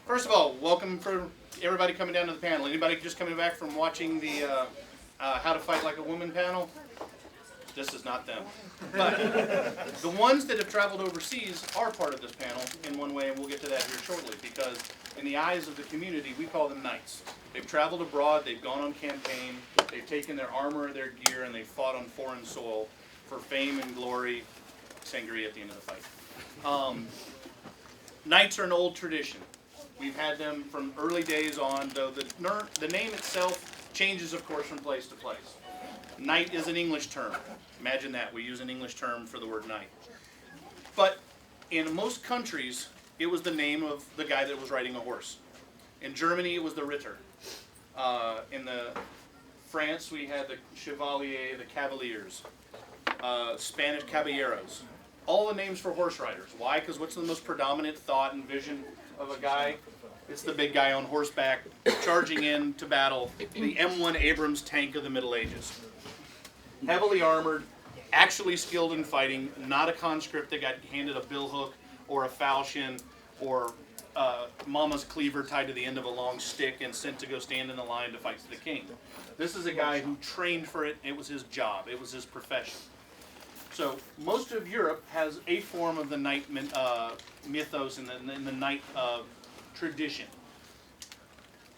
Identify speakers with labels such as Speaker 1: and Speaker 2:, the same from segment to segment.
Speaker 1: First of all, welcome for everybody coming down to the panel. Anybody just coming back from watching the How to Fight Like a Woman panel? This is not them. But the ones that have traveled overseas are part of this panel in one way, and we'll get to that here shortly, because in the eyes of the community, we call them knights. They've traveled abroad, they've gone on campaign, they've taken their armor, their gear, and they've fought on foreign soil for fame and glory, sangria at the end of the fight. Knights are an old tradition. We've had them from early days on, though the name itself changes, of course, from place to place. Knight is an English term. Imagine that. We use an English term for the word knight. But in most countries, it was the name of the guy that was riding a horse. In Germany, it was the Ritter. In France, we had the Chevalier, the Cavaliers, Spanish Caballeros. All the names for horse riders. Why? Because what's the most predominant thought and vision of a guy? It's the big guy on horseback charging into battle, the M1 Abrams tank of the Middle Ages. Heavily armored, actually skilled in fighting, not a conscript that got handed a billhook or a falchion or mama's cleaver tied to the end of a long stick and sent to go stand in the line to fight the king. This is a guy who trained for it. It was his job. It was his profession. So most of Europe has a form of the knight mythos and the knight tradition.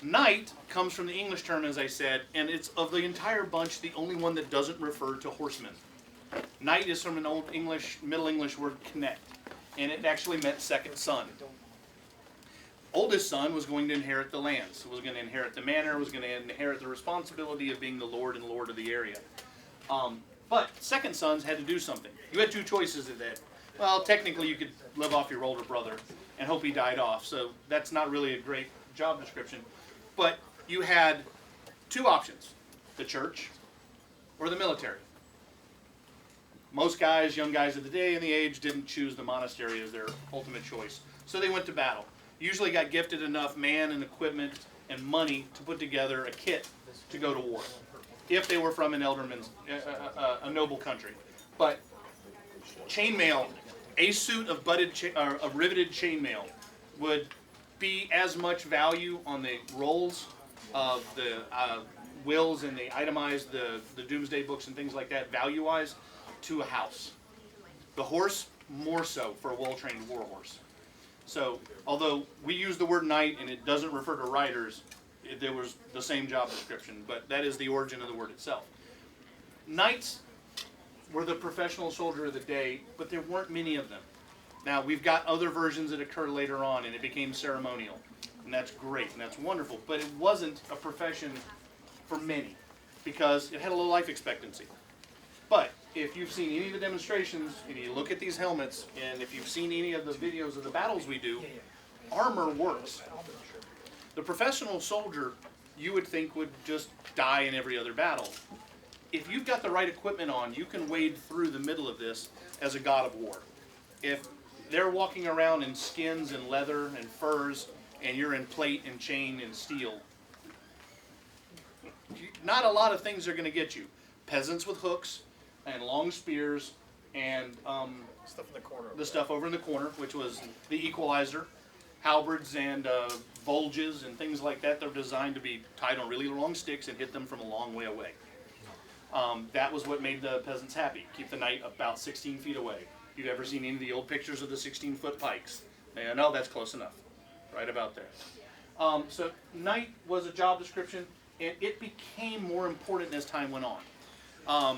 Speaker 1: Knight comes from the English term, as I said, and it's of the entire bunch the only one that doesn't refer to horsemen. Knight is from an old English, Middle English word connect, and it actually meant second son. Oldest son was going to inherit the lands, was going to inherit the manor, was going to inherit the responsibility of being the lord and lord of the area. But second sons had to do something. You had two choices of that. Well, technically you could live off your older brother and hope he died off, so that's not really a great job description. But you had two options, the church or the military. Most guys, young guys of the day and the age, didn't choose the monastery as their ultimate choice. So they went to battle. Usually got gifted enough man and equipment and money to put together a kit to go to war, if they were from an elderman's, a noble country. But chainmail, a suit of riveted chainmail would be as much value on the rolls of the wills and the itemized, the doomsday books and things like that, value-wise, to a house. The horse, more so for a well-trained war horse. So, although we use the word knight and it doesn't refer to riders, there was the same job description, but that is the origin of the word itself. Knights were the professional soldier of the day, but there weren't many of them. Now, we've got other versions that occur later on, and it became ceremonial, and that's great, and that's wonderful, but it wasn't a profession for many, because it had a low life expectancy. But if you've seen any of the demonstrations, and you look at these helmets, and if you've seen any of the videos of the battles we do, armor works. The professional soldier, you would think, would just die in every other battle. If you've got the right equipment on, you can wade through the middle of this as a god of war. If they're walking around in skins and leather and furs, and you're in plate and chain and steel, not a lot of things are going to get you. Peasants with hooks and long spears and
Speaker 2: Stuff in the corner.
Speaker 1: the stuff over in the corner, which was the equalizer, halberds and bulges and things like that. They're designed to be tied on really long sticks and hit them from a long way away. That was what made the peasants happy. Keep the knight about 16 feet away. You've ever seen any of the old pictures of the 16-foot pikes? No, that's close enough. Right about there. So knight was a job description, and it became more important as time went on.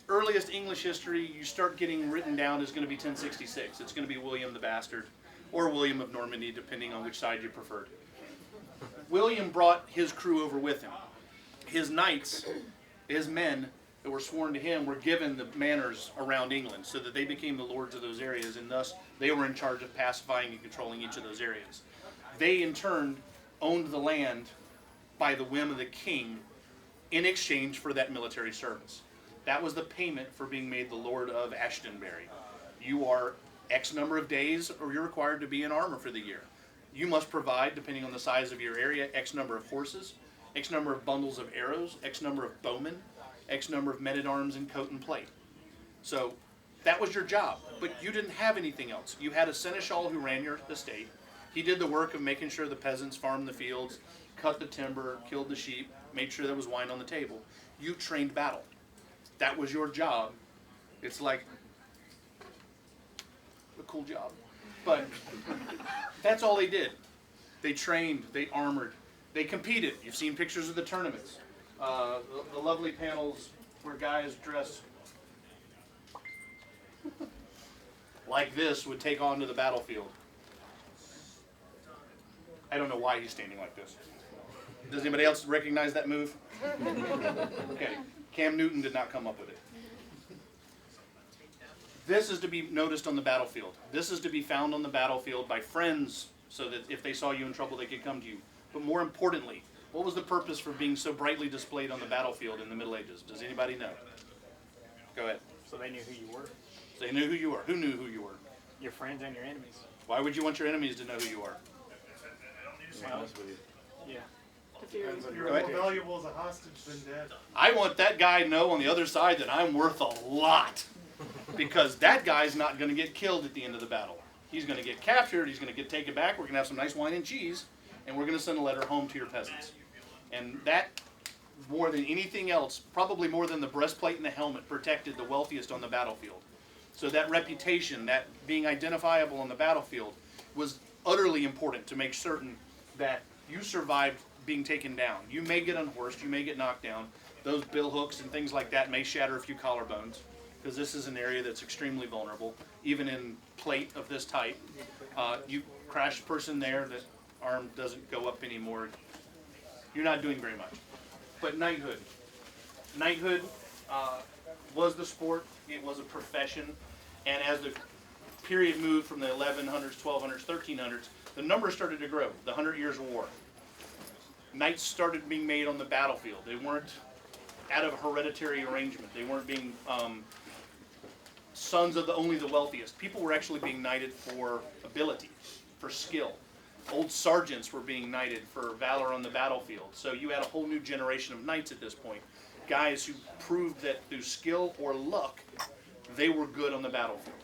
Speaker 1: Earliest English history you start getting written down is going to be 1066. It's going to be William the Bastard, or William of Normandy, depending on which side you preferred. William brought his crew over with him. His knights, his men that were sworn to him, were given the manors around England so that they became the lords of those areas, and thus they were in charge of pacifying and controlling each of those areas. They, in turn, owned the land by the whim of the king in exchange for that military service. That was the payment for being made the Lord of Ashtonbury. You are X number of days, or you're required to be in armor for the year. You must provide, depending on the size of your area, X number of horses, X number of bundles of arrows, X number of bowmen, X number of men-at-arms and coat and plate. So that was your job, but you didn't have anything else. You had a seneschal who ran your estate. He did the work of making sure the peasants farmed the fields, cut the timber, killed the sheep, made sure there was wine on the table. You trained battle. That was your job. It's like a cool job. But that's all they did. They trained, they armored, they competed. You've seen pictures of the tournaments. The lovely panels where guys dress like this would take on to the battlefield. I don't know why he's standing like this. Does anybody else recognize that move? Okay, Cam Newton did not come up with it. This is to be noticed on the battlefield. This is to be found on the battlefield by friends so that if they saw you in trouble, they could come to you. But more importantly, what was the purpose for being so brightly displayed on the battlefield in the Middle Ages? Does anybody know? Go ahead.
Speaker 2: So they knew who you were.
Speaker 1: So they knew who you were. Who knew who you were?
Speaker 2: Your friends and your enemies.
Speaker 1: Why would you want your enemies to know who you are?
Speaker 2: Well, yeah.
Speaker 3: You're more valuable as a hostage than dead.
Speaker 1: I want that guy to know on the other side that I'm worth a lot. Because that guy's not going to get killed at the end of the battle. He's going to get captured, he's going to get taken back, we're going to have some nice wine and cheese, and we're going to send a letter home to your peasants. And that, more than anything else, probably more than the breastplate and the helmet, protected the wealthiest on the battlefield. So that reputation, that being identifiable on the battlefield, was utterly important to make certain that you survived being taken down. You may get unhorsed, you may get knocked down. Those bill hooks and things like that may shatter a few collarbones, because this is an area that's extremely vulnerable. Even in plate of this type, you crash a person there, that arm doesn't go up anymore. You're not doing very much. But knighthood. Knighthood was the sport, it was a profession, and as the period moved from the 1100s, 1200s, 1300s, the numbers started to grow, the 100 Years' War. Knights started being made on the battlefield. They weren't out of a hereditary arrangement. They weren't being sons of only the wealthiest. People were actually being knighted for ability, for skill. Old sergeants were being knighted for valor on the battlefield. So you had a whole new generation of knights at this point. Guys who proved that through skill or luck, they were good on the battlefield.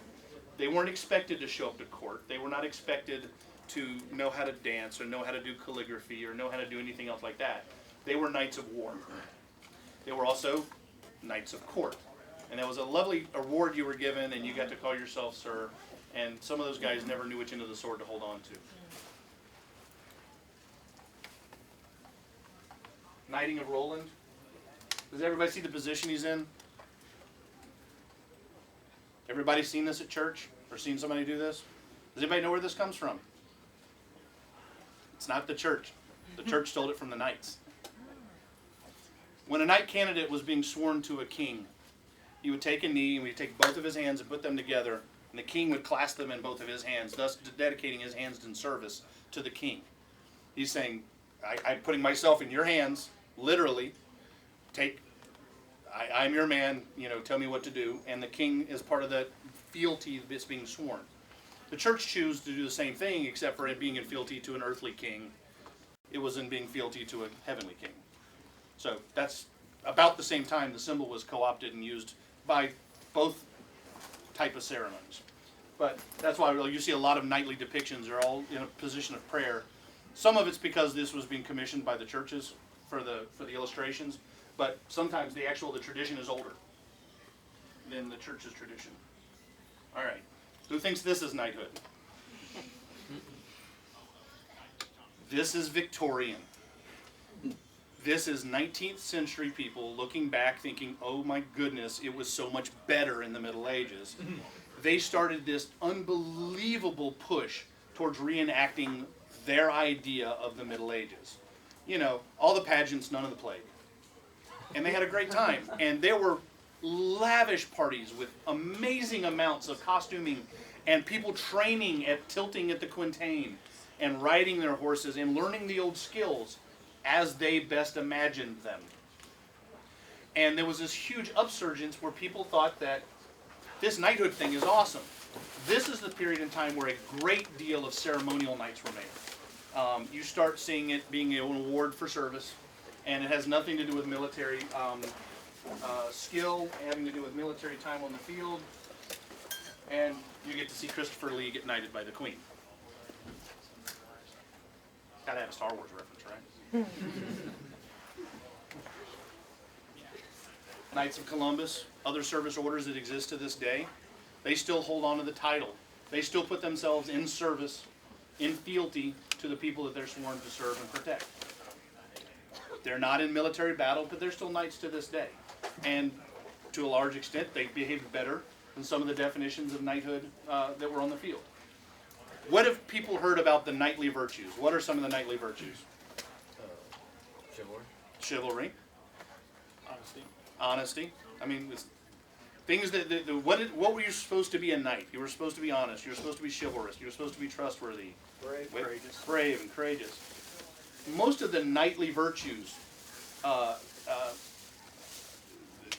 Speaker 1: They weren't expected to show up to court. They were not expected to know how to dance or know how to do calligraphy or know how to do anything else like that. They were knights of war. They were also knights of court. And that was a lovely award you were given, and you got to call yourself sir. And some of those guys never knew which end of the sword to hold on to. Knighting of Roland. Does everybody see the position he's in? Everybody seen this at church? Or seen somebody do this? Does anybody know where this comes from? It's not the church. The church stole it from the knights. When a knight candidate was being sworn to a king, he would take a knee and he'd take both of his hands and put them together, and the king would clasp them in both of his hands, thus dedicating his hands in service to the king. He's saying, I'm putting myself in your hands, literally. I'm your man, tell me what to do. And the king is part of that fealty that's being sworn. The church chose to do the same thing, except for it being in fealty to an earthly king. It was in being fealty to a heavenly king. So that's about the same time the symbol was co-opted and used by both type of ceremonies. But that's why you see a lot of knightly depictions are all in a position of prayer. Some of it's because this was being commissioned by the churches for the illustrations, but sometimes the tradition is older than the church's tradition. All right, who thinks this is knighthood? This is Victorian. This is 19th century people looking back thinking, oh my goodness, it was so much better in the Middle Ages. They started this unbelievable push towards reenacting their idea of the Middle Ages. All the pageants, none of the plague. And they had a great time. And there were lavish parties with amazing amounts of costuming and people training at tilting at the quintain and riding their horses and learning the old skills as they best imagined them. And there was this huge upsurgence where people thought that this knighthood thing is awesome. This is the period in time where a great deal of ceremonial knights were made. You start seeing it being an award for service, and it has nothing to do with military skill, having to do with military time on the field, and you get to see Christopher Lee get knighted by the Queen. Gotta have a Star Wars reference, right? Knights of Columbus, other service orders that exist to this day, they still hold on to the title. They still put themselves in service, in fealty to the people that they're sworn to serve and protect. They're not in military battle, but they're still knights to this day. And to a large extent, they behaved better than some of the definitions of knighthood that were on the field. What have people heard about the knightly virtues? What are some of the knightly virtues?
Speaker 4: Chivalry.
Speaker 1: Chivalry.
Speaker 2: Honesty.
Speaker 1: Honesty. I mean, it's things what were you supposed to be a knight? You were supposed to be honest. You were supposed to be chivalrous. You were supposed to be trustworthy. Brave and courageous. Most of the knightly virtues,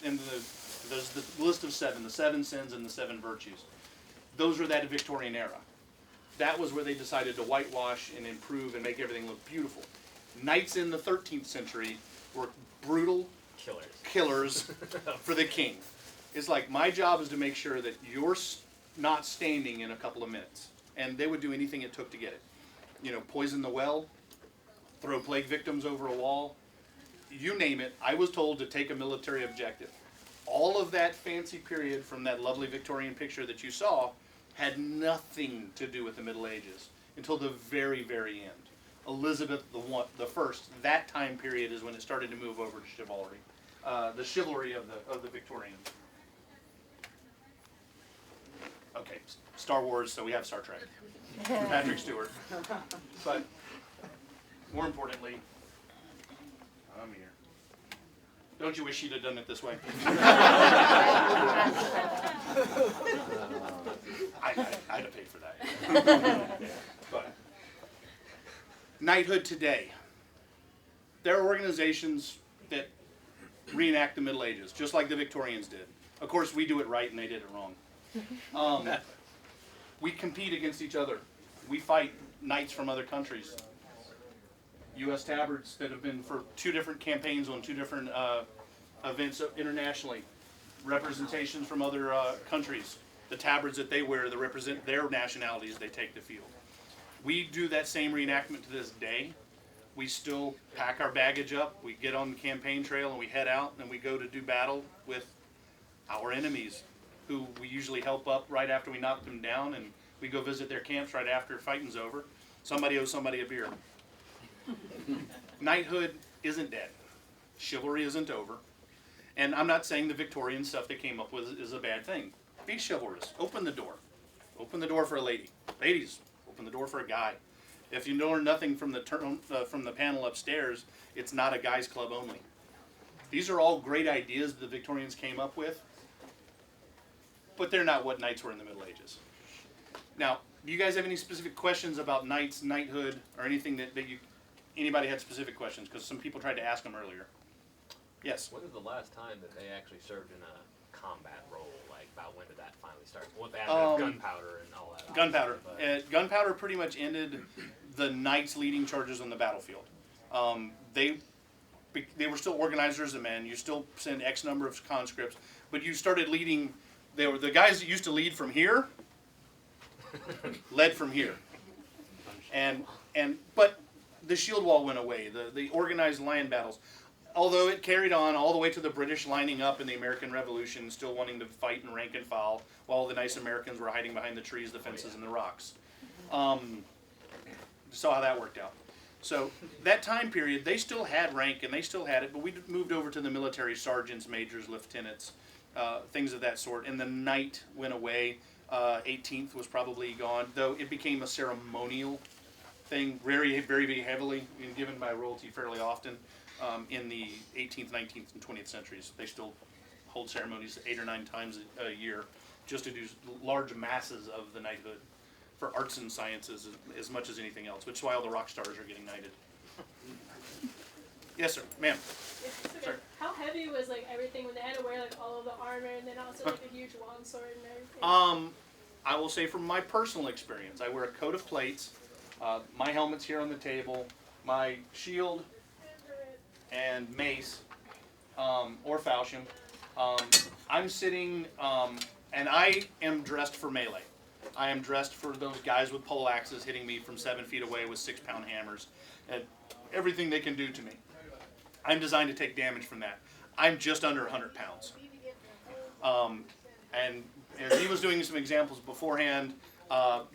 Speaker 1: in there's the list of seven, the 7 sins and the 7 virtues. Those were that Victorian era. That was where they decided to whitewash and improve and make everything look beautiful. Knights in the 13th century were brutal killers for the king. It's like, my job is to make sure that you're not standing in a couple of minutes. And they would do anything it took to get it. You know, poison the well, throw plague victims over a wall, you name it. I was told to take a military objective. All of that fancy period from that lovely Victorian picture that you saw had nothing to do with the Middle Ages until the very, very end. Elizabeth the First, that time period is when it started to move over to chivalry, the chivalry of the Victorians. Okay, Star Wars, so we have Star Trek. Patrick Stewart. But more importantly, I'm here. Don't you wish you'd have done it this way? I'd have paid for that. But knighthood today. There are organizations that reenact the Middle Ages, just like the Victorians did. Of course, we do it right and they did it wrong. We compete against each other. We fight knights from other countries. U.S. tabards that have been for 2 different campaigns on 2 different events internationally. Representations from other countries. The tabards that they wear that represent their nationalities they take the field. We do that same reenactment to this day. We still pack our baggage up. We get on the campaign trail and we head out and we go to do battle with our enemies, who we usually help up right after we knock them down, and we go visit their camps right after fighting's over. Somebody owes somebody a beer. Knighthood isn't dead. Chivalry isn't over. And I'm not saying the Victorian stuff they came up with is a bad thing. Be chivalrous. Open the door. Open the door for a lady. Ladies, open the door for a guy. If you learn nothing from the panel upstairs, it's not a guys club only. These are all great ideas the Victorians came up with, but they're not what knights were in the Middle Ages. Now, do you guys have any specific questions about knights, knighthood, or anything that anybody had specific questions? Because some people tried to ask them earlier. Yes?
Speaker 4: When was the last time that they actually served in a combat role? Like, about when did that finally start? With the advent of gunpowder and all that.
Speaker 1: Gunpowder. Gunpowder pretty much ended the knights leading charges on the battlefield. They were still organizers of men. You still send X number of conscripts, but you started leading. They were the guys that used to lead from here, led from here, but the shield wall went away. The organized line battles, although it carried on all the way to the British lining up in the American Revolution, still wanting to fight in rank and file, while the nice Americans were hiding behind the trees, the fences, and the rocks. Saw how that worked out. So that time period, they still had rank and they still had it, but we moved over to the military sergeants, majors, lieutenants, things of that sort. And the knight went away. 18th was probably gone, though it became a ceremonial thing, very, very heavily and given by royalty fairly often in the 18th, 19th, and 20th centuries. They still hold ceremonies 8 or 9 times a year just to do large masses of the knighthood for arts and sciences as much as anything else, which is why all the rock stars are getting knighted. Yes, sir, ma'am.
Speaker 5: Okay.
Speaker 1: Sorry.
Speaker 5: How heavy was like everything when they had to wear like all of the armor and then also like a huge longsword and everything?
Speaker 1: I will say from my personal experience, I wear a coat of plates. My helmet's here on the table. My shield and mace, or falchion. I'm sitting, and I am dressed for melee. I am dressed for those guys with pole axes hitting me from 7 feet away with 6-pound hammers and everything they can do to me. I'm designed to take damage from that. I'm just under 100 pounds. And as he was doing some examples beforehand,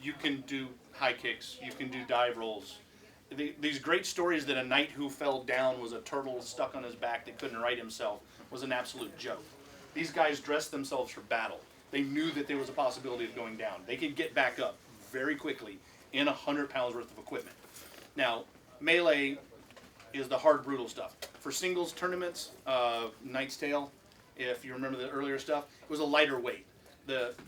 Speaker 1: you can do high kicks, you can do dive rolls. These great stories that a knight who fell down was a turtle stuck on his back that couldn't right himself was an absolute joke. These guys dressed themselves for battle. They knew that there was a possibility of going down. They could get back up very quickly in 100 pounds worth of equipment. Now, melee is the hard, brutal stuff. For singles tournaments, Knight's Tale, if you remember the earlier stuff, it was a lighter weight.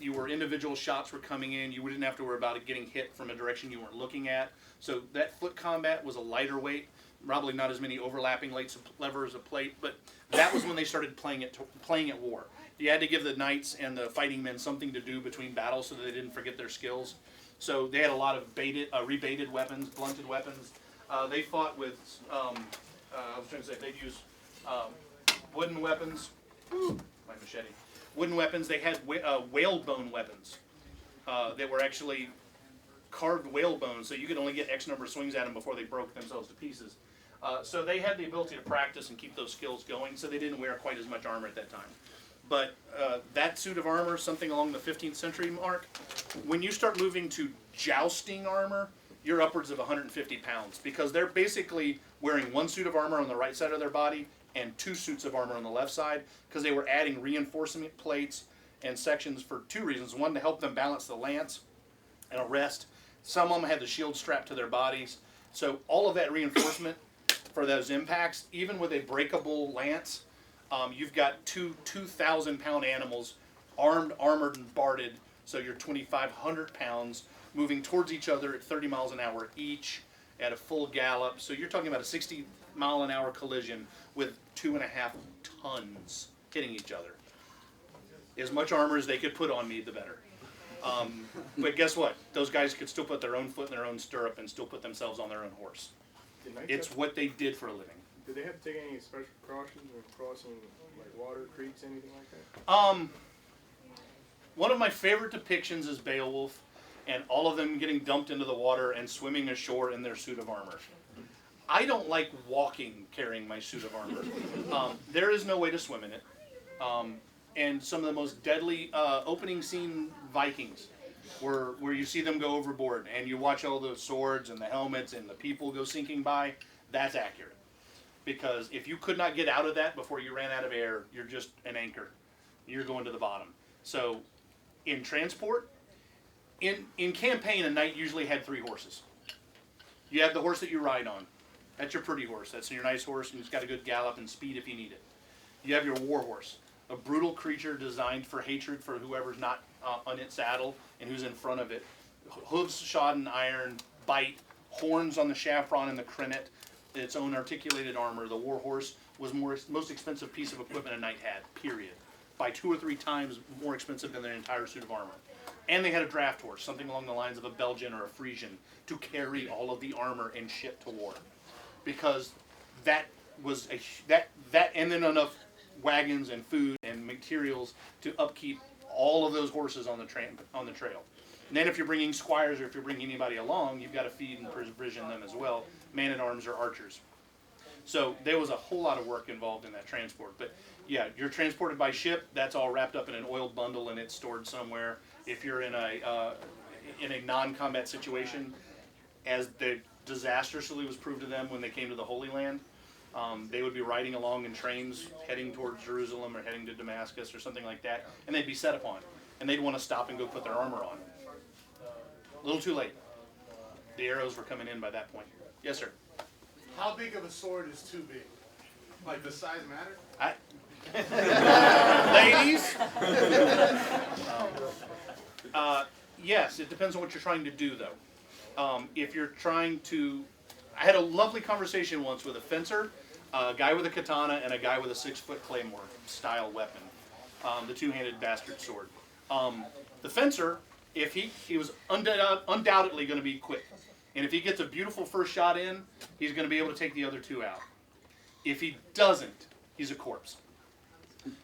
Speaker 1: Individual shots were coming in. You didn't have to worry about it getting hit from a direction you weren't looking at. So that foot combat was a lighter weight. Probably not as many overlapping levers of plate, but that was when they started playing at war. You had to give the knights and the fighting men something to do between battles so that they didn't forget their skills. So they had a lot of rebaited weapons, blunted weapons. They fought with, they'd use wooden weapons. My machete. Wooden weapons. They had whalebone weapons that were actually carved whalebone, so you could only get X number of swings at them before they broke themselves to pieces. So they had the ability to practice and keep those skills going, so they didn't wear quite as much armor at that time. But that suit of armor, something along the 15th century mark, when you start moving to jousting armor, you're upwards of 150 pounds, because they're basically wearing one suit of armor on the right side of their body and 2 suits of armor on the left side, because they were adding reinforcement plates and sections for 2 reasons. One, to help them balance the lance and a rest. Some of them had the shield strapped to their bodies. So all of that reinforcement for those impacts, even with a breakable lance, you've got 2,000-pound animals, armed, armored, and barded, so you're 2,500 pounds, moving towards each other at 30 miles an hour each at a full gallop. So you're talking about a 60-mile-an-hour collision with 2.5 tons hitting each other. As much armor as they could put on me, the better. But guess what? Those guys could still put their own foot in their own stirrup and still put themselves on their own horse. It's what they did for a living.
Speaker 2: Did they have to take any special precautions when crossing like water, creeks, anything like that?
Speaker 1: One of my favorite depictions is Beowulf and all of them getting dumped into the water and swimming ashore in their suit of armor. I don't like walking carrying my suit of armor. There is no way to swim in it. And some of the most deadly opening scene Vikings, where you see them go overboard and you watch all the swords and the helmets and the people go sinking by, that's accurate. Because if you could not get out of that before you ran out of air, you're just an anchor. You're going to the bottom. So in transport, in campaign, a knight usually had 3 horses. You have the horse that you ride on. That's your pretty horse. That's your nice horse, and it's got a good gallop and speed if you need it. You have your war horse, a brutal creature designed for hatred for whoever's not on its saddle and who's in front of it. Hooves shod in iron, bite, horns on the chevron and the crennet, its own articulated armor. The war horse was most expensive piece of equipment a knight had, period. By 2 or 3 times more expensive than their entire suit of armor. And they had a draft horse, something along the lines of a Belgian or a Frisian, to carry all of the armor and ship to war. Because that was and then enough wagons and food and materials to upkeep all of those horses on the trail. And then if you're bringing squires or if you're bringing anybody along, you've got to feed and provision them as well, man-at-arms or archers. So there was a whole lot of work involved in that transport. But yeah, you're transported by ship. That's all wrapped up in an oiled bundle and it's stored somewhere. If you're in a non-combat situation, as the disastrously was proved to them when they came to the Holy Land, they would be riding along in trains heading towards Jerusalem or heading to Damascus or something like that, and they'd be set upon. And they'd want to stop and go put their armor on. A little too late. The arrows were coming in by that point. Yes, sir.
Speaker 3: How big of a sword is too big? Like, does size matter?
Speaker 1: Ladies? Yes, it depends on what you're trying to do, though. If you're trying to... I had a lovely conversation once with a fencer, a guy with a katana, and a guy with a 6-foot claymore style weapon. The 2-handed bastard sword. The fencer, if he was undoubtedly going to be quick. And if he gets a beautiful first shot in, he's going to be able to take the other 2 out. If he doesn't, he's a corpse.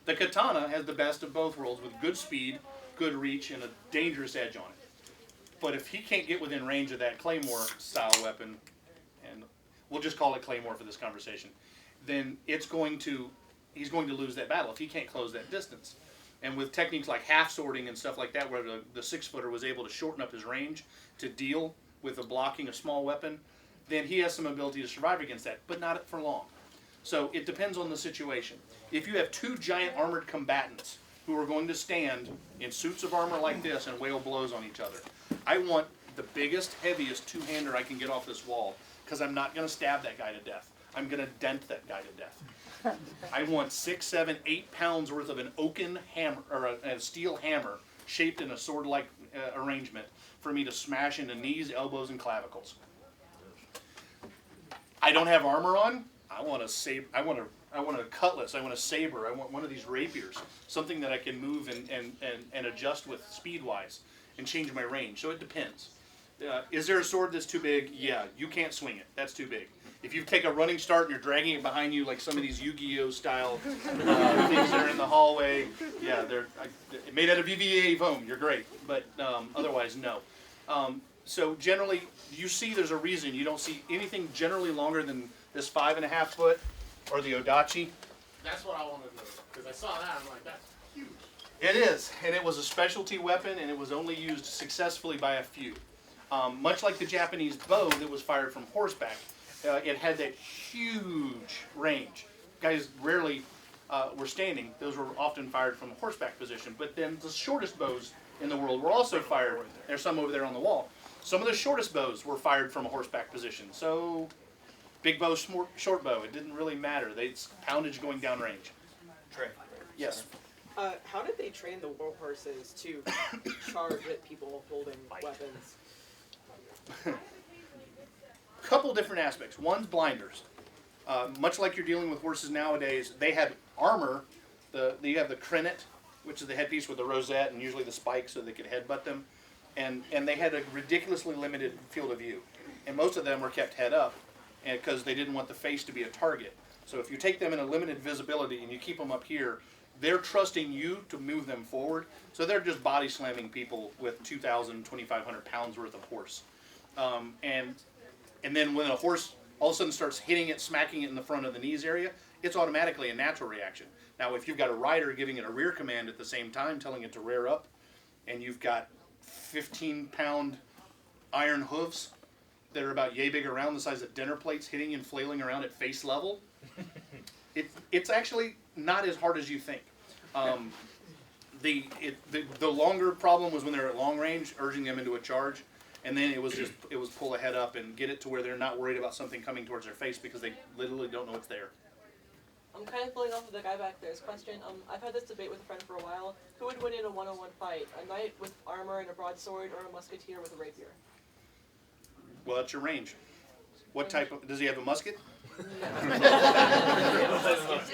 Speaker 1: The katana has the best of both worlds with good speed, good reach, and a dangerous edge on it. But if he can't get within range of that Claymore style weapon, and we'll just call it Claymore for this conversation, then he's going to lose that battle if he can't close that distance. And with techniques like half sorting and stuff like that, where the 6-footer was able to shorten up his range to deal with the blocking a small weapon, then he has some ability to survive against that, but not for long. So it depends on the situation. If you have two giant armored combatants who are going to stand in suits of armor like this and wail blows on each other, I want the biggest, heaviest two-hander I can get off this wall, because I'm not going to stab that guy to death. I'm going to dent that guy to death. I want 6, 7, 8 pounds worth of an oaken hammer, or a steel hammer shaped in a sword-like arrangement for me to smash into knees, elbows, and clavicles. I don't have armor on. I want a saber. I want a cutlass. I want a saber. I want one of these rapiers, something that I can move and adjust with speed-wise and change my range. So it depends. Is there a sword that's too big? Yeah, you can't swing it. That's too big. If you take a running start and you're dragging it behind you like some of these Yu-Gi-Oh style things that are in the hallway, yeah, they're made out of EVA foam. You're great, but otherwise, no. So generally, you see there's a reason you don't see anything generally longer than this 5.5 foot or the Odachi.
Speaker 3: That's what I wanted to know, because I saw that, I'm like, that's huge.
Speaker 1: It is, and it was a specialty weapon, and it was only used successfully by a few. Much like the Japanese bow that was fired from horseback, it had that huge range. Guys rarely were standing. Those were often fired from a horseback position. But then the shortest bows in the world were also fired. There's some over there on the wall. Some of the shortest bows were fired from a horseback position. So big bow, short bow, it didn't really matter. It's poundage going down range.
Speaker 6: Trey.
Speaker 1: Yes.
Speaker 7: How did they train the war horses to charge at people holding weapons?
Speaker 1: Couple different aspects. One's blinders. Much like you're dealing with horses nowadays, they had armor. You have the crennet, which is the headpiece with the rosette and usually the spike so they could headbutt them. And they had a ridiculously limited field of view. And most of them were kept head up because they didn't want the face to be a target. So if you take them in a limited visibility and you keep them up here, they're trusting you to move them forward. So they're just body slamming people with 2,000, 2,500 pounds worth of horse. And then when a horse all of a sudden starts hitting it, smacking it in the front of the knees area, it's automatically a natural reaction. Now, if you've got a rider giving it a rear command at the same time, telling it to rear up, and you've got 15-pound iron hooves that are about yay big around, the size of dinner plates, hitting and flailing around at face level, it's actually not as hard as you think. The longer problem was when they're at long range, urging them into a charge. And then it was pull a head up and get it to where they're not worried about something coming towards their face because they literally don't know it's there.
Speaker 7: I'm kind of pulling off of the guy back there's question. I've had this debate with a friend for a while. Who would win in a one-on-one fight? A knight with armor and a broadsword, or a musketeer with a rapier?
Speaker 1: Well, that's your range. What type of, does he have a musket?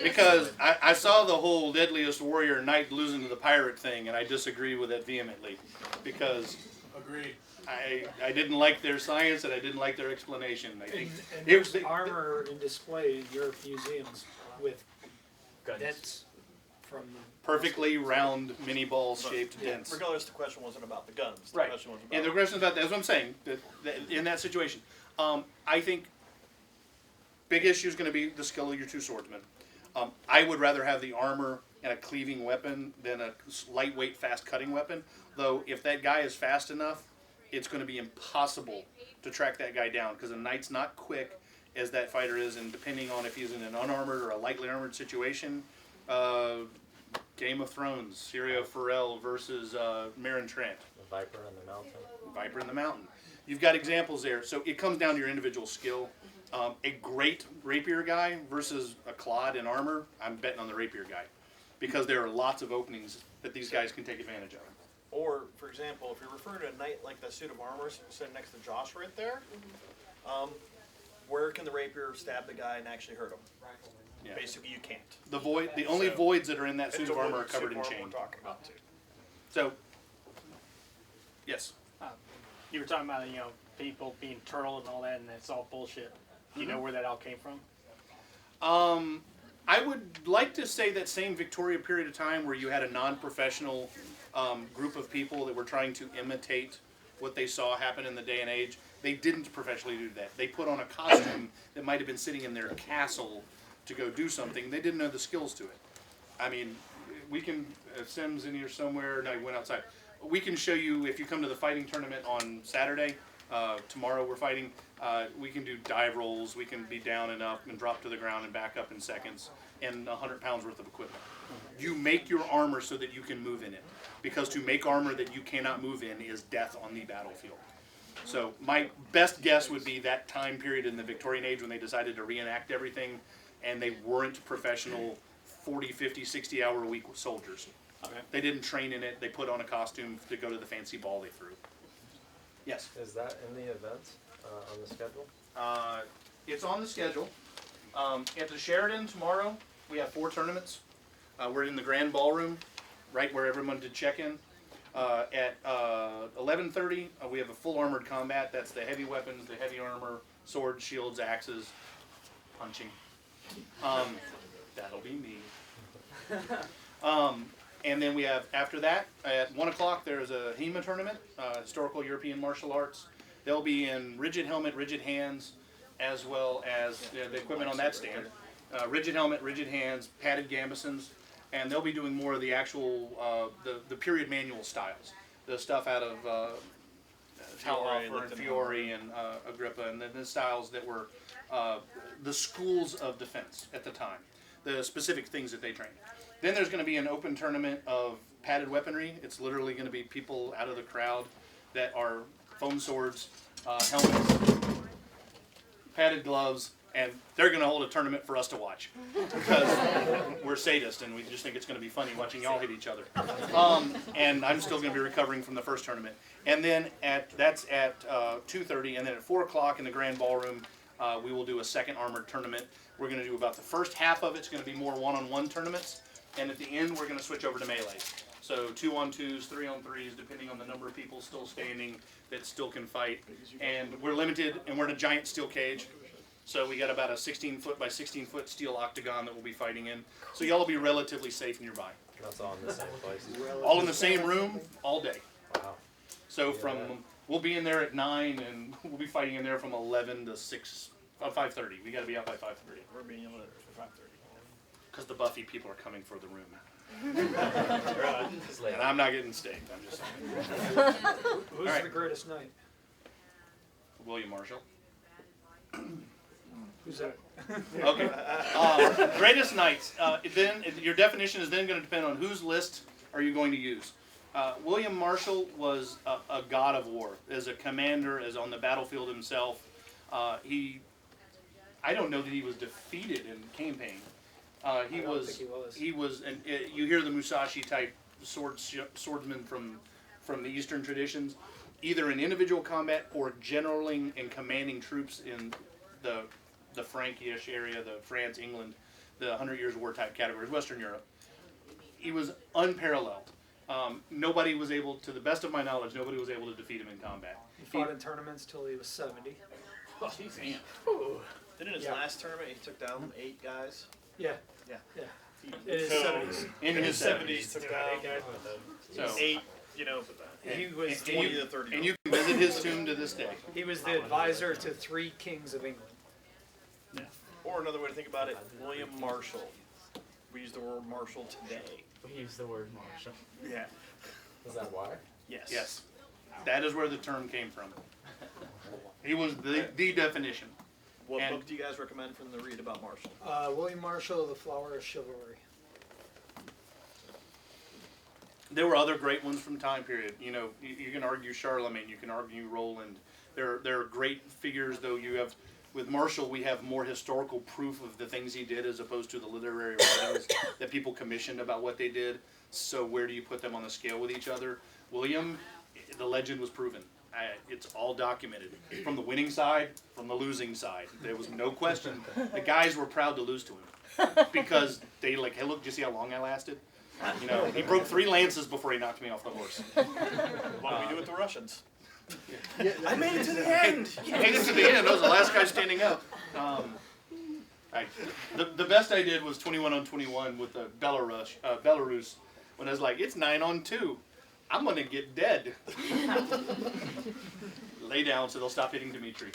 Speaker 1: Because I saw the whole deadliest warrior knight losing to the pirate thing, and I disagree with that vehemently. Because
Speaker 3: Agreed.
Speaker 1: I didn't like their science and I didn't like their explanation. I think
Speaker 8: and there's armor in display in your museums with
Speaker 4: Guns.
Speaker 8: dents from
Speaker 1: perfectly round mini ball shaped dents.
Speaker 6: Regardless, the question wasn't about the guns. The
Speaker 1: Right.
Speaker 6: question was about
Speaker 1: And the question about that's what I'm saying. That in that situation, I think big issue is going to be the skill of your two swordsmen. I would rather have the armor and a cleaving weapon than a lightweight, fast cutting weapon. Though if that guy is fast enough, it's going to be impossible to track that guy down because a knight's not quick as that fighter is, and depending on if he's in an unarmored or a lightly armored situation, Game of Thrones, Syrio Forel versus Meryn Trant.
Speaker 9: The Viper in the Mountain.
Speaker 1: Viper in the Mountain. You've got examples there, so it comes down to your individual skill. A great rapier guy versus a clod in armor, I'm betting on the rapier guy because there are lots of openings that these guys can take advantage of.
Speaker 6: Or, for example, if you're referring to a knight like that suit of armor sitting next to Josh right there, where can the rapier stab the guy and actually hurt him?
Speaker 1: Yeah.
Speaker 6: Basically, you can't.
Speaker 1: The only voids that are in that suit of armor are covered in chain.
Speaker 6: We're talking about too.
Speaker 1: So, yes.
Speaker 10: You were talking about, people being turtled and all that, and it's all bullshit. Do you know where that all came from?
Speaker 1: I would like to say that same Victoria period of time where you had a non-professional group of people that were trying to imitate what they saw happen in the day and age. They didn't professionally do that. They put on a costume that might have been sitting in their castle to go do something. They didn't know the skills to it. I mean, we can, Sim's in here somewhere, no, he went outside. We can show you, if you come to the fighting tournament on Saturday, tomorrow we're fighting, we can do dive rolls, we can be down and up and drop to the ground and back up in seconds, and 100 pounds worth of equipment. You make your armor so that you can move in it, because to make armor that you cannot move in is death on the battlefield. So my best guess would be that time period in the Victorian age when they decided to reenact everything, and they weren't professional 40, 50, 60 hour a week soldiers.
Speaker 10: Okay.
Speaker 1: They didn't train in it, they put on a costume to go to the fancy ball they threw. Yes?
Speaker 9: Is that in the events on the schedule?
Speaker 1: It's on the schedule. At the Sheridan tomorrow, we have 4 tournaments. We're in the grand ballroom, right where everyone did check-in. At 11:30, we have a full armored combat. That's the heavy weapons, the heavy armor, swords, shields, axes, punching. That'll be me. And then we have, after that, at 1 o'clock, there's a HEMA tournament, Historical European Martial Arts. They'll be in rigid helmet, rigid hands, as well as the equipment on that stand. Rigid helmet, rigid hands, padded gambesons, and they'll be doing more of the actual, the period manual styles. The stuff out of Taloffer and Fiore and Agrippa, and then the styles that were the schools of defense at the time. The specific things that they trained. Then there's going to be an open tournament of padded weaponry. It's literally going to be people out of the crowd that are foam swords, helmets, padded gloves, and they're going to hold a tournament for us to watch because we're sadists and we just think it's going to be funny watching y'all hit each other. And I'm still going to be recovering from the first tournament. And then that's at 2:30, and then at 4 o'clock in the grand ballroom, we will do a second armored tournament. We're going to do about the first half of it's going to be more one-on-one tournaments, and at the end we're going to switch over to melee. So 2-on-2s, 3-on-3s, depending on the number of people still standing that still can fight. And we're limited, and we're in a giant steel cage. So we got about a 16-foot by 16-foot steel octagon that we'll be fighting in. So y'all will be relatively safe nearby.
Speaker 9: That's all in the same place?
Speaker 1: All in the same room, all day.
Speaker 9: Wow.
Speaker 1: So we'll be in there at 9, and we'll be fighting in there from 11 to 6, 5:30. We got to be out by 5:30.
Speaker 6: We're being able to 5:30.
Speaker 1: Because the Buffy people are coming for the room. And I'm not getting staked, I'm just saying.
Speaker 8: Who's
Speaker 1: All right.
Speaker 8: the greatest knight?
Speaker 1: William Marshall.
Speaker 8: Who's that?
Speaker 1: Okay. Greatest knights. Then your definition is then going to depend on whose list are you going to use. William Marshall was a god of war. As a commander, as on the battlefield himself, I don't know that he was defeated in campaign. He was, and you hear the Musashi type swordsman from the Eastern traditions, either in individual combat or generaling and commanding troops in the Frankish area, the France, England, the 100 Years' War type categories, Western Europe. He was unparalleled. Nobody was able, to the best of my knowledge, nobody was able to defeat him in combat.
Speaker 8: He fought in tournaments till he was 70.
Speaker 1: Damn.
Speaker 6: Then in his last tournament, he took down 8 guys.
Speaker 8: Yeah.
Speaker 6: Yeah.
Speaker 8: Yeah. In his 70s.
Speaker 1: In his 70s.
Speaker 6: took down
Speaker 1: So,
Speaker 6: 8, you know,
Speaker 8: He was
Speaker 6: 20 to 30.
Speaker 1: and you can visit his tomb to this day.
Speaker 8: He was the advisor to 3 kings of England.
Speaker 6: Or another way to think about it, William Marshall. We use the word Marshall today.
Speaker 10: We use the word Marshall.
Speaker 6: Yeah.
Speaker 9: Is that why?
Speaker 6: Yes.
Speaker 1: Yes. That is where the term came from. He was the definition.
Speaker 6: What
Speaker 1: And-
Speaker 6: book do you guys recommend from the read about Marshall?
Speaker 8: William Marshall, The Flower of Chivalry.
Speaker 1: There were other great ones from time period. You know, you can argue Charlemagne, you can argue Roland. There are great figures, though. You have, with Marshall, we have more historical proof of the things he did as opposed to the literary writings that people commissioned about what they did. So where do you put them on the scale with each other? William, the legend was proven. It's all documented. From the winning side, from the losing side. There was no question. The guys were proud to lose to him. Because they like, hey look, did you see how long I lasted? You know, he broke 3 lances before he knocked me off the horse.
Speaker 6: What do we do with the Russians?
Speaker 1: I made it to the end! He made it to the end. I was the last guy standing up. The best I did was 21 on 21 with the Belarus when I was like, it's 9 on 2. I'm gonna get dead. lay down so they'll stop hitting Dimitri.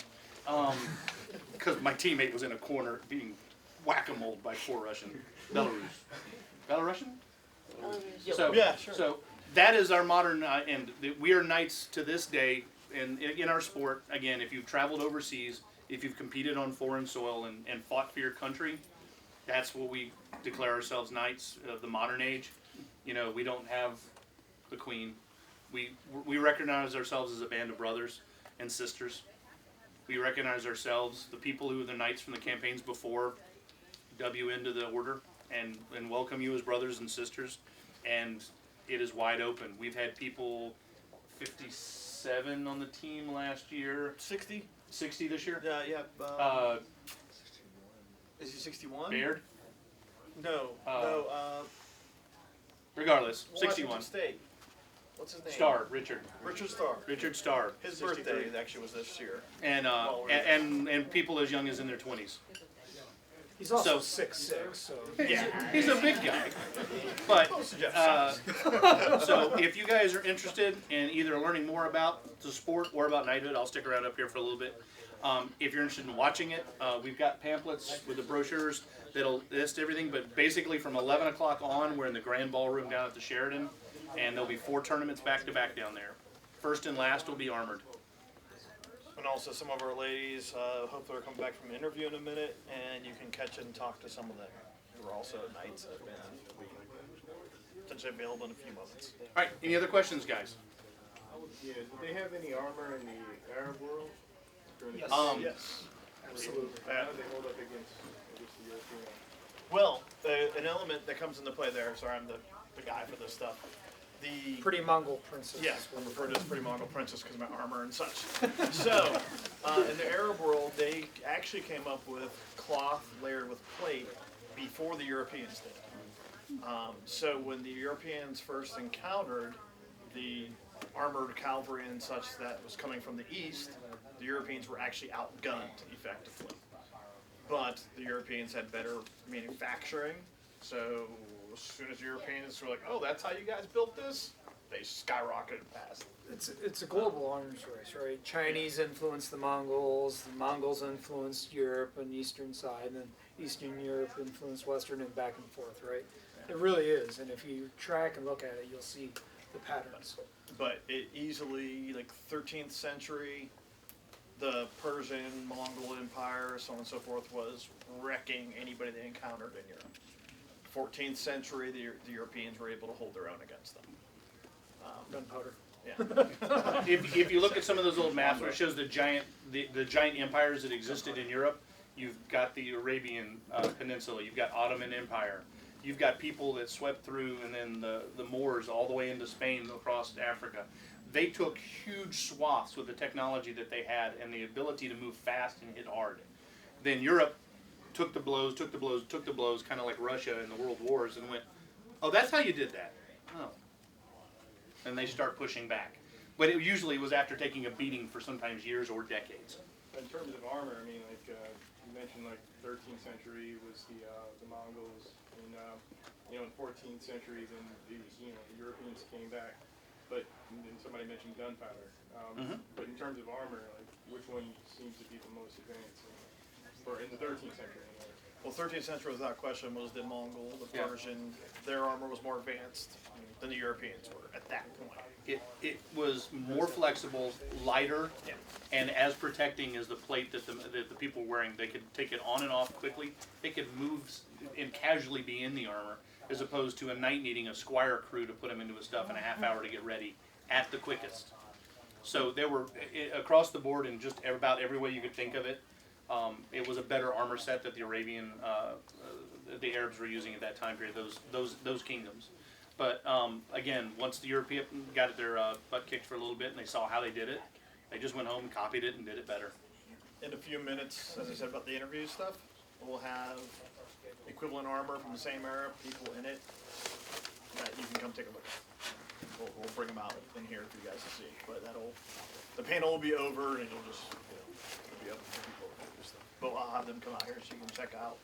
Speaker 1: Because my teammate was in a corner being whack-a-mole by 4 Russian. Belarusian? So,
Speaker 6: Yeah, sure.
Speaker 1: So that is our modern end. We are knights to this day in our sport. Again, if you've traveled overseas, if you've competed on foreign soil and fought for your country, that's what we declare ourselves, knights of the modern age. You know, we don't have the queen. We recognize ourselves as a band of brothers and sisters. We recognize ourselves, the people who are the knights from the campaigns before, dub you into the order and welcome you as brothers and sisters. And it is wide open. We've had people 57 on the team last year.
Speaker 6: 60?
Speaker 1: 60 this year?
Speaker 6: Yeah. Is he 61?
Speaker 1: Baird?
Speaker 6: No.
Speaker 1: Regardless,
Speaker 6: Washington
Speaker 1: 61.
Speaker 6: State. What's his name?
Speaker 1: Starr, Richard.
Speaker 6: Richard Starr.
Speaker 1: Richard Starr.
Speaker 6: His
Speaker 1: 63.
Speaker 6: birthday actually was this year.
Speaker 1: And and people as young as in their 20s.
Speaker 8: He's also
Speaker 1: So-
Speaker 8: 6'6", so.
Speaker 1: Yeah, he's a big guy. But so if you guys are interested in either learning more about the sport or about knighthood, I'll stick around up here for a little bit. If you're interested in watching it, we've got pamphlets with the brochures that'll list everything. But basically, from 11 o'clock on, we're in the grand ballroom down at the Sheridan, and there'll be 4 tournaments back to back down there. First and last will be armored.
Speaker 6: And also some of our ladies, hopefully are coming back from an interview in a minute, and you can catch and talk to some of them who are also knights that have been potentially available in a few moments.
Speaker 1: All right, any other questions, guys?
Speaker 2: Yeah, do they have any armor in the Arab world?
Speaker 8: Yes.
Speaker 6: Yes.
Speaker 8: Absolutely.
Speaker 2: How do they hold up against the European?
Speaker 6: Well, an element that comes into play there, sorry, I'm the guy for this stuff. The
Speaker 8: Pretty Mongol princess.
Speaker 6: Yeah, I'm referred to as pretty Mongol princess because of my armor and such. So, in the Arab world, they actually came up with cloth layered with plate before the Europeans did. So when the Europeans first encountered the armored cavalry and such that was coming from the east, the Europeans were actually outgunned effectively. But the Europeans had better manufacturing, so as soon as the Europeans were like, oh, that's how you guys built this, they skyrocketed past.
Speaker 8: It's a global arms race, right? Chinese influenced the Mongols influenced Europe and eastern side, and then Eastern Europe influenced Western, and back and forth, right? It really is, and if you track and look at it, you'll see the patterns.
Speaker 6: But it easily, like 13th century, the Persian, Mongol Empire, so on and so forth, was wrecking anybody they encountered in Europe. 14th century, the Europeans were able to hold their own against them.
Speaker 8: Gunpowder.
Speaker 6: Yeah.
Speaker 1: If you look at some of those old maps where it shows the giant empires that existed in Europe, you've got the Arabian Peninsula, you've got Ottoman Empire, you've got people that swept through, and then the Moors all the way into Spain across Africa. They took huge swaths with the technology that they had and the ability to move fast and hit hard. Then Europe took the blows, kind of like Russia in the World Wars, and went, oh, that's how you did that. Oh. And they start pushing back. But it usually was after taking a beating for sometimes years or decades.
Speaker 2: In terms of armor, I mean, like you mentioned, like 13th century was the Mongols, and in 14th century, then the Europeans came back. But then somebody mentioned gunpowder. But in terms of armor, like which one seems to be the most advanced, or in the 13th century?
Speaker 6: Well, 13th century, without question, was the Mongol, the Persian. Their armor was more advanced than the Europeans were at that point.
Speaker 1: It was more flexible, lighter, and as protecting as the plate that the people were wearing. They could take it on and off quickly. They could move and casually be in the armor, as opposed to a knight needing a squire crew to put him into his stuff in a half hour to get ready at the quickest. So they were across the board in just about every way you could think of it. It was a better armor set that the the Arabs were using at that time period. Those kingdoms. But again, once the Europeans got their butt kicked for a little bit and they saw how they did it, they just went home and copied it and did it better.
Speaker 6: In a few minutes, as I said about the interview stuff, we'll have equivalent armor from the same era, people in it, that you can come take a look at. We'll bring them out in here for you guys to see. But the panel will be over and it'll just it'll be up for people to do stuff. But I'll have them come out here so you can check out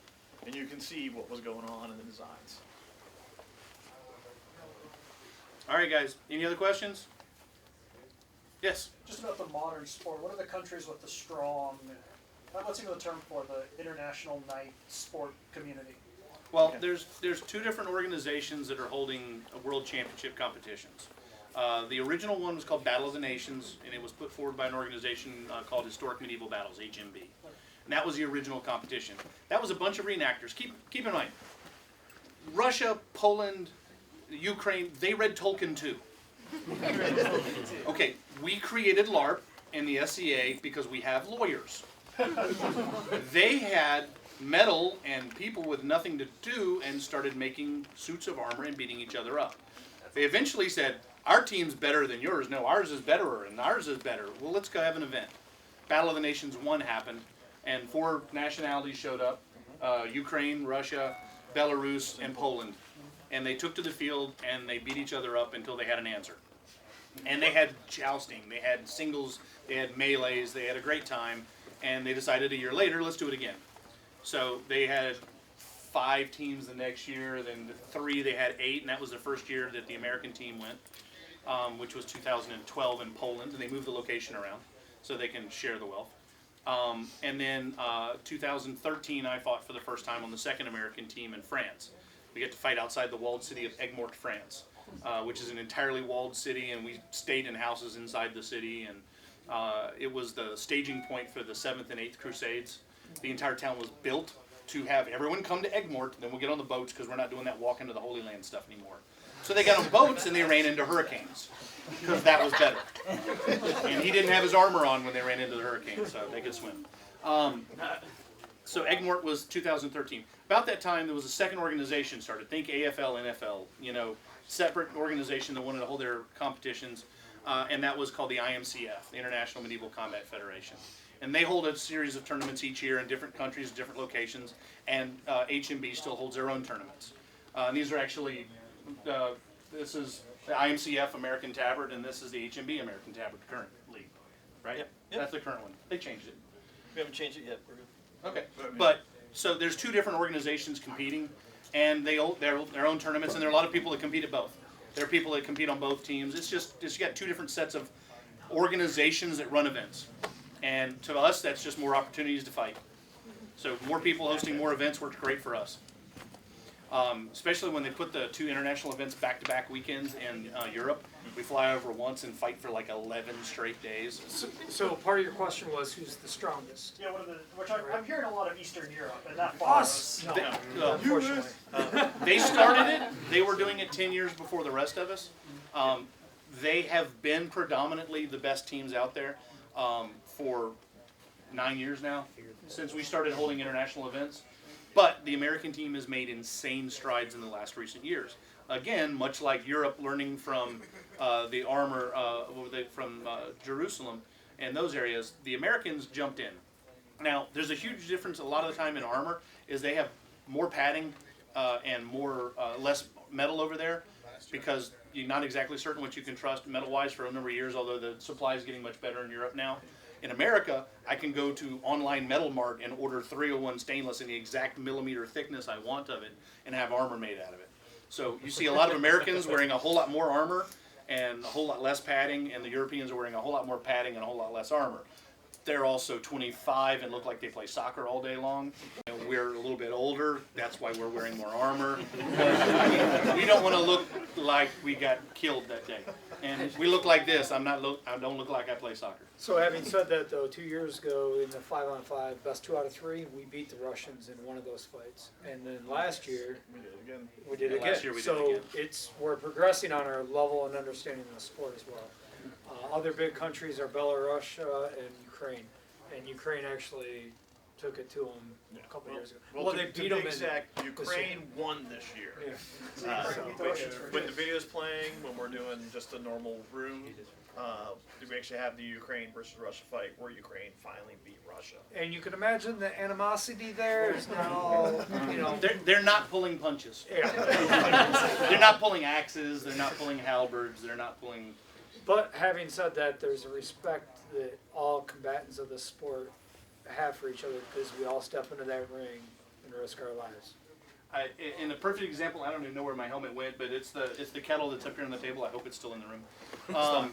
Speaker 6: and you can see what was going on in the designs.
Speaker 1: All right, guys. Any other questions? Yes.
Speaker 11: Just about the modern sport, what are the countries with the strong, what's even the term for the international night sport community?
Speaker 1: Well, there's two different organizations that are holding world championship competitions. The original one was called Battle of the Nations, and it was put forward by an organization called Historic Medieval Battles, HMB. And that was the original competition. That was a bunch of reenactors. Keep in mind, Russia, Poland, Ukraine, they read Tolkien too. Okay, we created LARP and the SCA because we have lawyers. They had metal and people with nothing to do and started making suits of armor and beating each other up. They eventually said, our team's better than yours. No, ours is better and ours is better. Well, let's go have an event. Battle of the Nations 1 happened, and 4 nationalities showed up. Ukraine, Russia, Belarus, and Poland. And they took to the field and they beat each other up until they had an answer. And they had jousting, they had singles, they had melees, they had a great time, and they decided a year later, let's do it again. So they had 5 teams the next year, then 3 they had 8, and that was the first year that the American team went, which was 2012 in Poland, and they moved the location around so they can share the wealth. And then 2013 I fought for the first time on the second American team in France. We get to fight outside the walled city of Aigues-Mortes, France, which is an entirely walled city, and we stayed in houses inside the city, and it was the staging point for the 7th and 8th Crusades. The entire town was built to have everyone come to Aigues-Mortes, then we'll get on the boats because we're not doing that walk into the Holy Land stuff anymore. So they got on boats and they ran into hurricanes because that was better. And he didn't have his armor on when they ran into the hurricane, so they could swim. So Aigues-Mortes was 2013. About that time, there was a second organization started. Think AFL, NFL, separate organization that wanted to hold their competitions, and that was called the IMCF, the International Medieval Combat Federation. And they hold a series of tournaments each year in different countries, different locations, and HMB still holds their own tournaments. And these are actually, this is the IMCF American Tabard, and this is the HMB American Tabard current league, right?
Speaker 6: Yep.
Speaker 1: That's the current one. They changed it.
Speaker 6: We haven't changed it yet. We're good.
Speaker 1: Okay, but so there's 2 different organizations competing, and they hold their own tournaments, and there are a lot of people that compete at both. There are people that compete on both teams. It's just you got 2 different sets of organizations that run events, and to us that's just more opportunities to fight. So more people hosting more events works great for us, especially when they put the 2 international events back-to-back weekends in Europe. We fly over once and fight for like 11 straight days.
Speaker 8: So part of your question was, who's the strongest?
Speaker 11: Yeah, I'm hearing a lot of Eastern Europe, and that follows.
Speaker 8: No, unfortunately.
Speaker 1: They started it. They were doing it 10 years before the rest of us. They have been predominantly the best teams out there for 9 years now, since we started holding international events. But the American team has made insane strides in the last recent years. Again, much like Europe learning from the armor from Jerusalem and those areas, the Americans jumped in. Now, there's a huge difference a lot of the time in armor is they have more padding and less metal over there because you're not exactly certain what you can trust metal-wise for a number of years, although the supply is getting much better in Europe now. In America, I can go to online Metal Mart and order 301 stainless in the exact millimeter thickness I want of it and have armor made out of it. So you see a lot of Americans wearing a whole lot more armor and a whole lot less padding, and the Europeans are wearing a whole lot more padding and a whole lot less armor. They're also 25 and look like they play soccer all day long. And we're a little bit older. That's why we're wearing more armor. We don't want to look like we got killed that day. And we look like this. I don't look like I play soccer.
Speaker 8: So having said that, though, 2 years ago in the 5-on-5, best 2 out of 3, we beat the Russians in one of those fights. And then last year, we did it again.
Speaker 1: Last year we did
Speaker 8: so
Speaker 1: it again.
Speaker 8: we're progressing on our level and understanding of the sport as well. Other big countries are Belarus and Ukraine. And Ukraine actually took it to them a couple years ago.
Speaker 6: Well,
Speaker 8: they
Speaker 6: to
Speaker 8: beat
Speaker 6: be
Speaker 8: them
Speaker 6: exact, Ukraine won this year.
Speaker 8: Yeah.
Speaker 6: When the video's playing, when we're doing just a normal room, we actually have the Ukraine versus Russia fight where Ukraine finally beat Russia.
Speaker 8: And you can imagine the animosity there is now,
Speaker 1: They're not pulling punches.
Speaker 8: Yeah.
Speaker 1: They're not pulling axes. They're not pulling halberds. They're not pulling.
Speaker 8: But having said that, there's a respect that all combatants of the sport have for each other because we all step into that ring and risk our lives.
Speaker 1: In a perfect example, I don't even know where my helmet went, but it's the kettle that's up here on the table. I hope it's still in the room.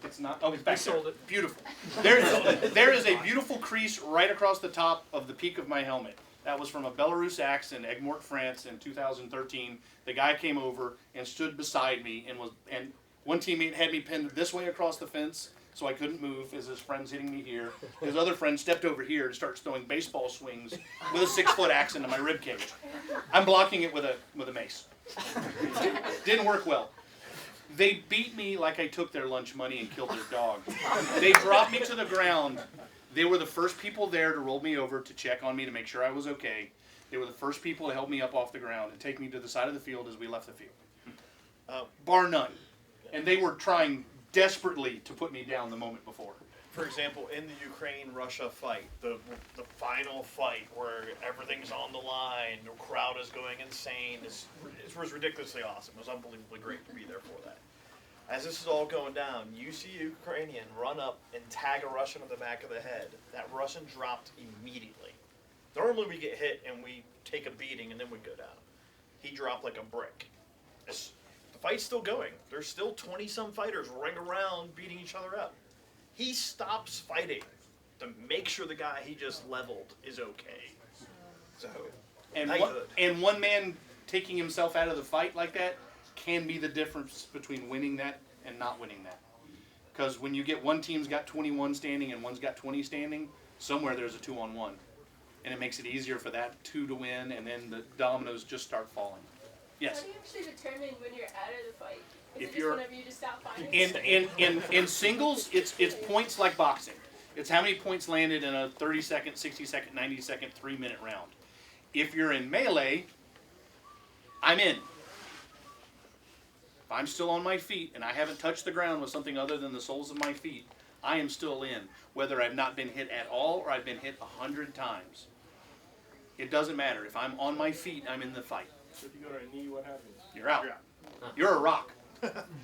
Speaker 1: It's not. Oh, it's back
Speaker 8: We sold
Speaker 1: there.
Speaker 8: it.
Speaker 1: Beautiful. There is a beautiful crease right across the top of the peak of my helmet. That was from a Belarus axe in Aigues-Mortes, France in 2013. The guy came over and stood beside me and one teammate had me pinned this way across the fence so I couldn't move as his friend's hitting me here. His other friend stepped over here and starts throwing baseball swings with a 6-foot axe into my rib cage. I'm blocking it with a mace. Didn't work well. They beat me like I took their lunch money and killed their dog. They brought me to the ground. They were the first people there to roll me over to check on me to make sure I was okay. They were the first people to help me up off the ground and take me to the side of the field as we left the field. Bar none. And they were trying desperately to put me down the moment before.
Speaker 6: For example, in the Ukraine-Russia fight, the final fight where everything's on the line, the crowd is going insane, it was ridiculously awesome. It was unbelievably great to be there for that. As this is all going down, you see a Ukrainian run up and tag a Russian in the back of the head. That Russian dropped immediately. Normally we get hit and we take a beating and then we go down. He dropped like a brick. The fight's still going. There's still 20-some fighters running around beating each other up. He stops fighting to make sure the guy he just leveled is okay. So,
Speaker 1: and one man taking himself out of the fight like that can be the difference between winning that and not winning that. Because when you get one team's got 21 standing and one's got 20 standing, somewhere there's a 2-on-1. And it makes it easier for that 2 to win, and then the dominoes just start falling. Yes?
Speaker 5: How do you actually determine when you're out of the fight? Is
Speaker 1: If
Speaker 5: it just
Speaker 1: you're
Speaker 5: whenever you just stop fighting?
Speaker 1: in singles, it's points like boxing. It's how many points landed in a 30-second, 60-second, 90-second, 3-minute round. If you're in melee, I'm in. If I'm still on my feet and I haven't touched the ground with something other than the soles of my feet, I am still in, whether I've not been hit at all or I've been hit 100 times. It doesn't matter. If I'm on my feet, I'm in the fight.
Speaker 2: So if you go to a knee, what happens?
Speaker 1: You're out. You're a rock.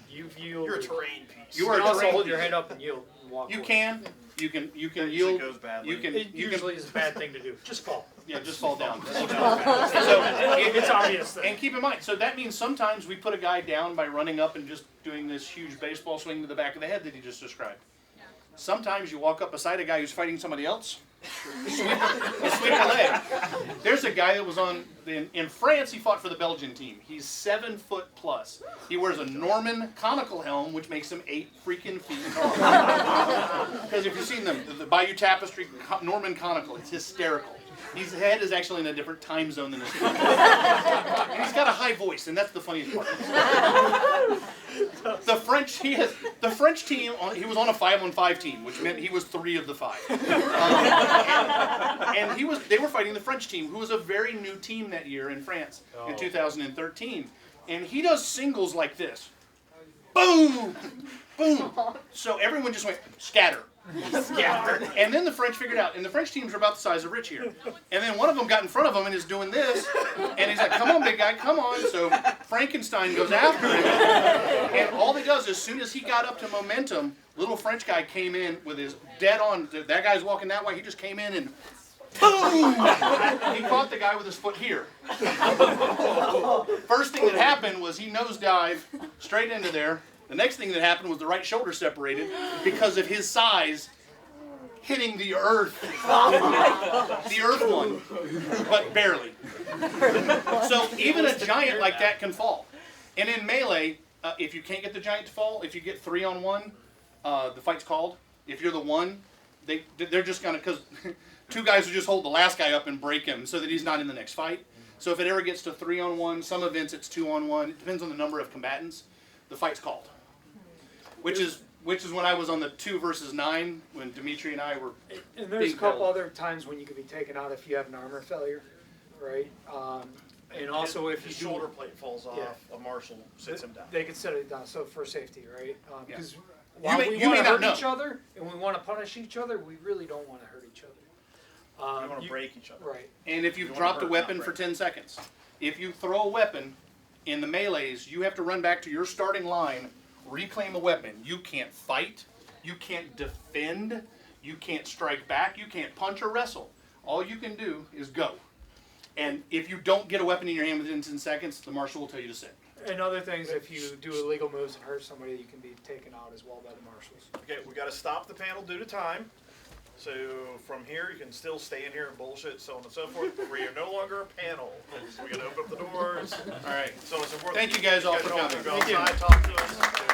Speaker 6: you're a terrain piece.
Speaker 1: You are
Speaker 8: can
Speaker 1: a
Speaker 8: also
Speaker 1: terrain
Speaker 8: hold
Speaker 1: piece.
Speaker 8: your head up and yield and walk
Speaker 1: You
Speaker 8: away.
Speaker 1: can. You can
Speaker 6: Usually
Speaker 1: yield.
Speaker 6: goes badly.
Speaker 1: You can.
Speaker 8: It
Speaker 1: You
Speaker 8: usually
Speaker 1: can.
Speaker 8: is a bad thing to do. Just fall.
Speaker 1: Yeah, just fall down. So
Speaker 8: It's obvious.
Speaker 1: And keep in mind, so that means sometimes we put a guy down by running up and just doing this huge baseball swing to the back of the head that he just described. Sometimes you walk up beside a guy who's fighting somebody else, you sweep a leg. There's a guy that was in France, he fought for the Belgian team. He's 7 foot plus. He wears a Norman conical helm, which makes him 8 freaking feet tall. Because if you've seen them, the Bayou Tapestry Norman conical, it's hysterical. His head is actually in a different time zone than his feet. And he's got a high voice, and that's the funniest part. The French team, he was on a 5-on-5 team, which meant he was 3 of the 5. And they were fighting the French team, who was a very new team that year in France in 2013. And he does singles like this. Boom! Boom! So everyone just went, scatter. Scatter. And then the French figured out, and the French teams are about the size of Rich here. And then one of them got in front of him and is doing this, and he's like, come on, big guy, come on. So Frankenstein goes after him. And all he does, as soon as he got up to momentum, little French guy came in with his dead on, that guy's walking that way, he just came in and boom! He caught the guy with his foot here. First thing that happened was he nosedived straight into there. The next thing that happened was the right shoulder separated because of his size hitting the earth. The earth won, but barely. So even a giant like that can fall. And in melee, if you can't get the giant to fall, if you get 3-on-1, the fight's called. If you're the one, they're just gonna, because 2 guys will just hold the last guy up and break him so that he's not in the next fight. So if it ever gets to 3-on-1, some events it's 2-on-1. It depends on the number of combatants. The fight's called. Which is when I was on the 2 versus 9 when Dimitri and I were.
Speaker 8: And there's a couple other times when you can be taken out if you have an armor failure, right? And also if
Speaker 6: his
Speaker 8: you
Speaker 6: shoulder plate falls off, a marshal sits him down.
Speaker 8: They can set it down. So for safety, right? Because
Speaker 1: You
Speaker 8: while
Speaker 1: may
Speaker 8: we want to
Speaker 1: not
Speaker 8: hurt
Speaker 1: know.
Speaker 8: each other and we want to punish each other, we really don't want to hurt each other.
Speaker 6: You want to break each other.
Speaker 8: Right.
Speaker 1: And if you've
Speaker 6: You
Speaker 1: dropped a
Speaker 6: wanna hurt,
Speaker 1: weapon
Speaker 6: not
Speaker 1: for
Speaker 6: break.
Speaker 1: 10 seconds, if you throw a weapon in the melees, you have to run back to your starting line, reclaim a weapon. You can't fight. You can't defend. You can't strike back. You can't punch or wrestle. All you can do is go. And if you don't get a weapon in your hand within 10 seconds, the marshal will tell you to sit.
Speaker 8: And other things, if you do illegal moves and hurt somebody, you can be taken out as well by the marshals.
Speaker 6: Okay, we got to stop the panel due to time. So from here, you can still stay in here and bullshit, so on and so forth. But we are no longer a panel. So we got to open up the doors.
Speaker 1: All right.
Speaker 6: So it's important.
Speaker 1: Thank you guys all for
Speaker 6: don't
Speaker 1: coming.
Speaker 6: Go
Speaker 1: Thank you.
Speaker 6: outside, talk to us.